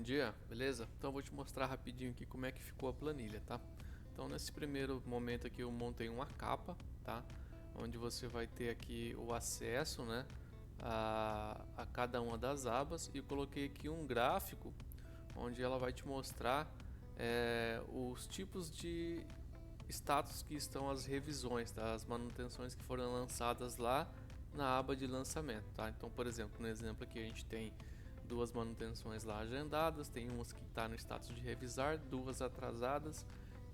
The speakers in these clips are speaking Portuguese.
dia, beleza? Então eu vou te mostrar rapidinho aqui como é que ficou a planilha, tá? Então nesse primeiro momento aqui eu montei uma capa, tá? Onde você vai ter aqui o acesso, né, a cada uma das abas, e coloquei aqui um gráfico onde ela vai te mostrar os tipos de status que estão as revisões, tá? As manutenções que foram lançadas lá na aba de lançamento, tá? Então, por exemplo, no exemplo aqui a gente tem duas manutenções lá agendadas, tem umas que está no status de revisar, duas atrasadas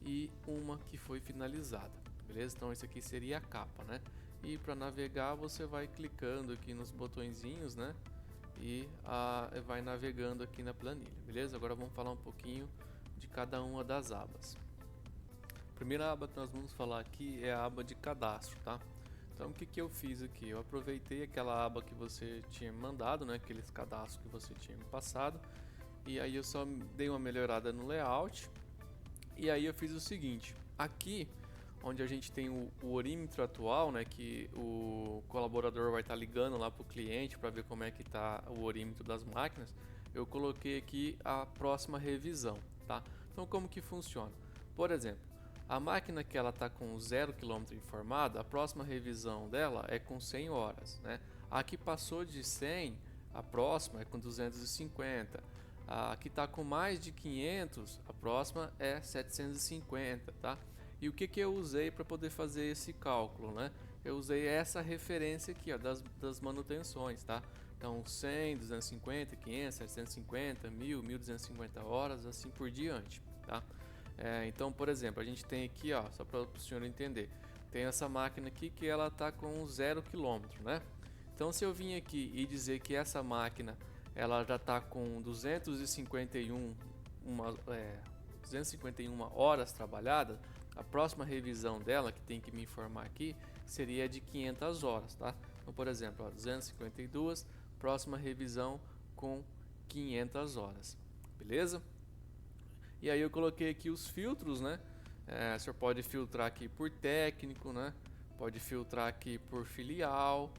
e uma que foi finalizada, beleza? Então esse aqui seria a capa, né? E para navegar você vai clicando aqui nos botõezinhos, né? E vai navegando aqui na planilha, beleza? Agora vamos falar um pouquinho de cada uma das abas. A primeira aba que nós vamos falar aqui é a aba de cadastro, tá? Então o que eu fiz aqui? Eu aproveitei aquela aba que você tinha me mandado, né? Aqueles cadastros que você tinha me passado, e aí eu só dei uma melhorada no layout. E aí eu fiz o seguinte: aqui onde a gente tem o orímetro atual, né, que o colaborador vai estar ligando lá para o cliente para ver como é que está o orímetro das máquinas, eu coloquei aqui a próxima revisão, tá? Então como que funciona? Por exemplo, a máquina que ela está com 0 km informada, a próxima revisão dela é com 100 horas, né? A que passou de 100, a próxima é com 250. A que está com mais de 500, a próxima é 750, tá? E o que eu usei para poder fazer esse cálculo, né? Eu usei essa referência aqui, ó, das manutenções, tá? Então 100, 250, 500, 750, 1000, 1250 horas, assim por diante, tá? Então, por exemplo, a gente tem aqui, ó, só para o senhor entender, tem essa máquina aqui que ela está com 0 km, né? Então, se eu vim aqui e dizer que essa máquina ela já está com 251 horas trabalhadas, a próxima revisão dela, que tem que me informar aqui, seria de 500 horas, tá? Então, por exemplo, ó, 252, próxima revisão com 500 horas, beleza? E aí eu coloquei aqui os filtros, né? O senhor pode filtrar aqui por técnico, né? Pode filtrar aqui por filial,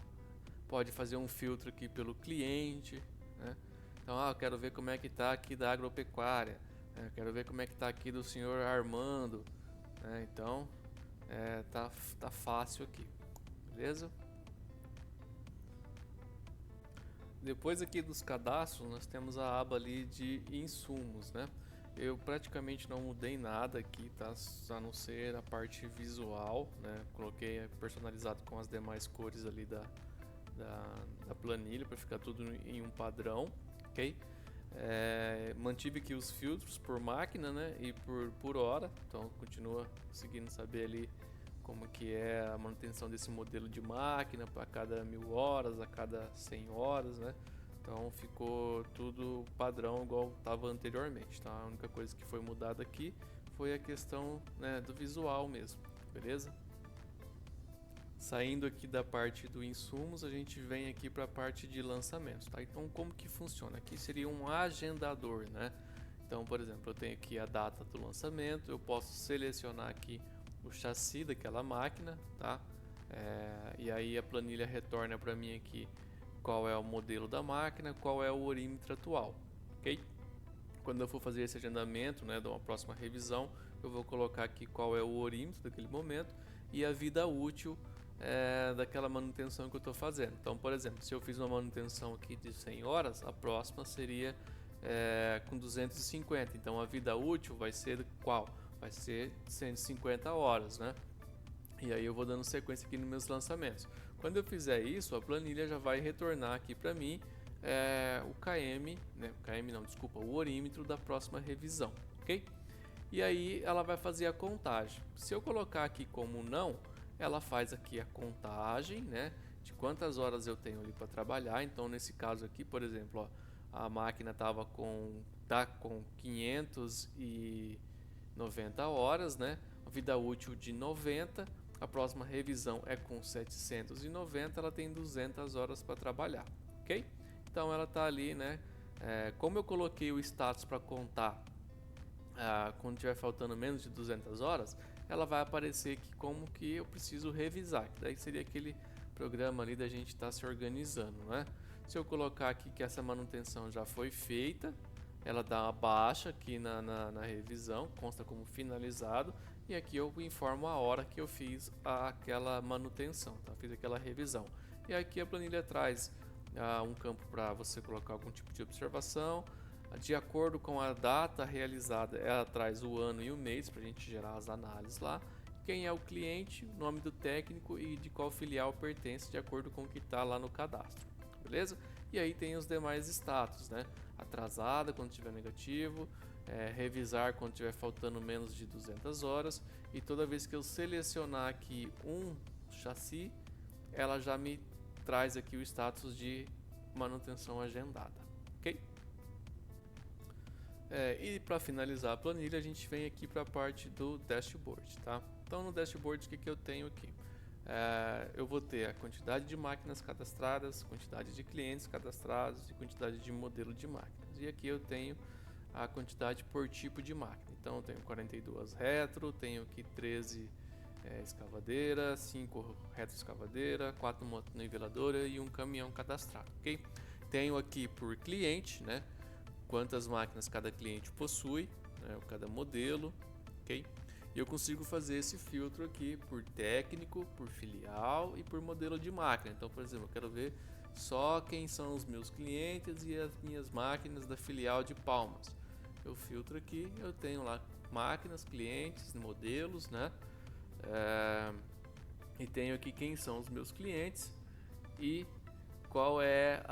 pode fazer um filtro aqui pelo cliente, né? Então, eu quero ver como é que tá aqui da agropecuária, né? Quero ver como é que tá aqui do senhor Armando, né? Então, tá fácil aqui, beleza? Depois aqui dos cadastros, nós temos a aba ali de insumos, né? Eu praticamente não mudei nada aqui, tá? A não ser a parte visual, né? Coloquei personalizado com as demais cores ali da planilha para ficar tudo em um padrão, ok? Mantive aqui os filtros por máquina, né? E por hora, então continua conseguindo saber ali como que é a manutenção desse modelo de máquina para cada 1000 horas, a cada 100 horas, né? Então ficou tudo padrão igual estava anteriormente, tá? A única coisa que foi mudada aqui foi a questão, né, do visual mesmo, beleza? Saindo aqui da parte do insumos, a gente vem aqui para a parte de lançamentos, tá? Então como que funciona? Aqui seria um agendador, né? Então, por exemplo, eu tenho aqui a data do lançamento, eu posso selecionar aqui o chassi daquela máquina, tá? E aí a planilha retorna para mim aqui qual é o modelo da máquina, qual é o orímetro atual, ok? Quando eu for fazer esse agendamento, né, de uma próxima revisão, eu vou colocar aqui qual é o orímetro daquele momento e a vida útil daquela manutenção que eu estou fazendo. Então, por exemplo, se eu fiz uma manutenção aqui de 100 horas, a próxima seria com 250. Então, a vida útil vai ser qual? Vai ser 150 horas, né? E aí eu vou dando sequência aqui nos meus lançamentos. Quando eu fizer isso, a planilha já vai retornar aqui para mim o KM, né? KM não, desculpa, o orímetro da próxima revisão, ok? E aí ela vai fazer a contagem. Se eu colocar aqui como não, ela faz aqui a contagem, né? De quantas horas eu tenho ali para trabalhar. Então nesse caso aqui, por exemplo, ó, a máquina tá com 590 horas, né? A vida útil de 90. A próxima revisão é com 790, ela tem 200 horas para trabalhar, ok? Então ela está ali, né? Como eu coloquei o status para contar quando tiver faltando menos de 200 horas, ela vai aparecer aqui como que eu preciso revisar, que daí seria aquele programa ali da gente estar se organizando, né? Se eu colocar aqui que essa manutenção já foi feita, ela dá uma baixa aqui na revisão, consta como finalizado, e aqui eu informo a hora que eu fiz aquela manutenção, tá? Fiz aquela revisão. E aqui a planilha traz um campo para você colocar algum tipo de observação. De acordo com a data realizada, ela traz o ano e o mês para a gente gerar as análises lá. Quem é o cliente, nome do técnico e de qual filial pertence, de acordo com o que está lá no cadastro, beleza? E aí tem os demais status, né? Atrasada quando tiver negativo, revisar quando tiver faltando menos de 200 horas, e toda vez que eu selecionar aqui um chassi, ela já me traz aqui o status de manutenção agendada, ok? E para finalizar a planilha, a gente vem aqui para a parte do dashboard, tá? Então no dashboard, o que eu tenho aqui? Eu vou ter a quantidade de máquinas cadastradas, quantidade de clientes cadastrados e quantidade de modelo de máquinas. E aqui eu tenho a quantidade por tipo de máquina. Então eu tenho 42 retro, tenho aqui 13 escavadeira, 5 retro escavadeira, 4 motoniveladoras e um caminhão cadastrado, ok? Tenho aqui por cliente, né? Quantas máquinas cada cliente possui, né, cada modelo, ok? E eu consigo fazer esse filtro aqui por técnico, por filial e por modelo de máquina. Então, por exemplo, eu quero ver só quem são os meus clientes e as minhas máquinas da filial de Palmas. Eu filtro aqui, eu tenho lá máquinas, clientes, modelos, né? E tenho aqui quem são os meus clientes e qual é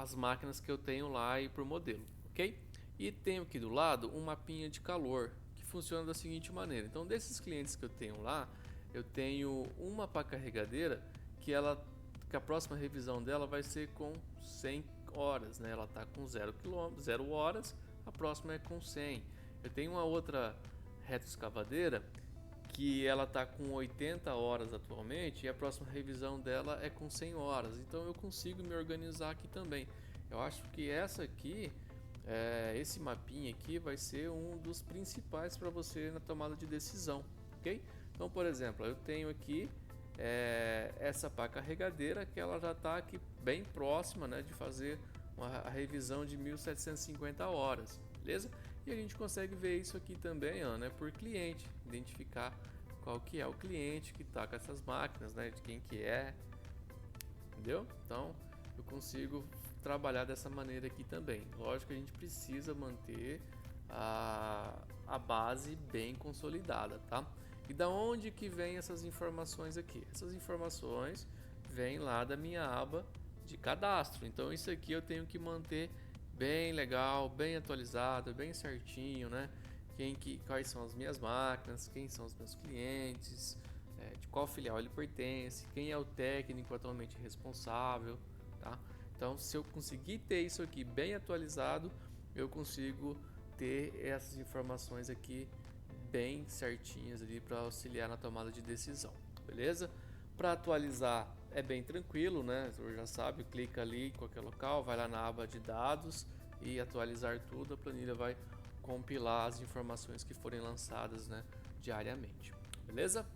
as máquinas que eu tenho lá e por modelo, ok? E tenho aqui do lado um mapinha de calor que funciona da seguinte maneira. Então, desses clientes que eu tenho lá, eu tenho uma pá carregadeira que a próxima revisão dela vai ser com 100 horas, né? Ela está com 0 horas, a próxima é com 100. Eu tenho uma outra retroescavadeira que ela está com 80 horas atualmente e a próxima revisão dela é com 100 horas. Então eu consigo me organizar aqui também. Eu acho que esse mapinha aqui vai ser um dos principais para você na tomada de decisão, ok? Então, por exemplo, eu tenho aqui essa pá carregadeira que ela já está aqui bem próxima, né, de fazer a revisão de 1750 horas, beleza? E a gente consegue ver isso aqui também, ó, né, por cliente, identificar qual que é o cliente que está com essas máquinas, né, de quem que é, entendeu? Então eu consigo trabalhar dessa maneira aqui também. Lógico que a gente precisa manter a base bem consolidada, tá? E da onde que vem essas informações aqui? Essas informações vêm lá da minha aba de cadastro. Então isso aqui eu tenho que manter bem legal, bem atualizado, bem certinho, né? Quais são as minhas máquinas, quem são os meus clientes, de qual filial ele pertence, quem é o técnico atualmente responsável, tá? Então, se eu conseguir ter isso aqui bem atualizado, eu consigo ter essas informações aqui bem certinhas ali para auxiliar na tomada de decisão, beleza? Para atualizar é bem tranquilo, né? Você já sabe, clica ali em qualquer local, vai lá na aba de dados e atualizar tudo, a planilha vai compilar as informações que forem lançadas, né, diariamente, beleza?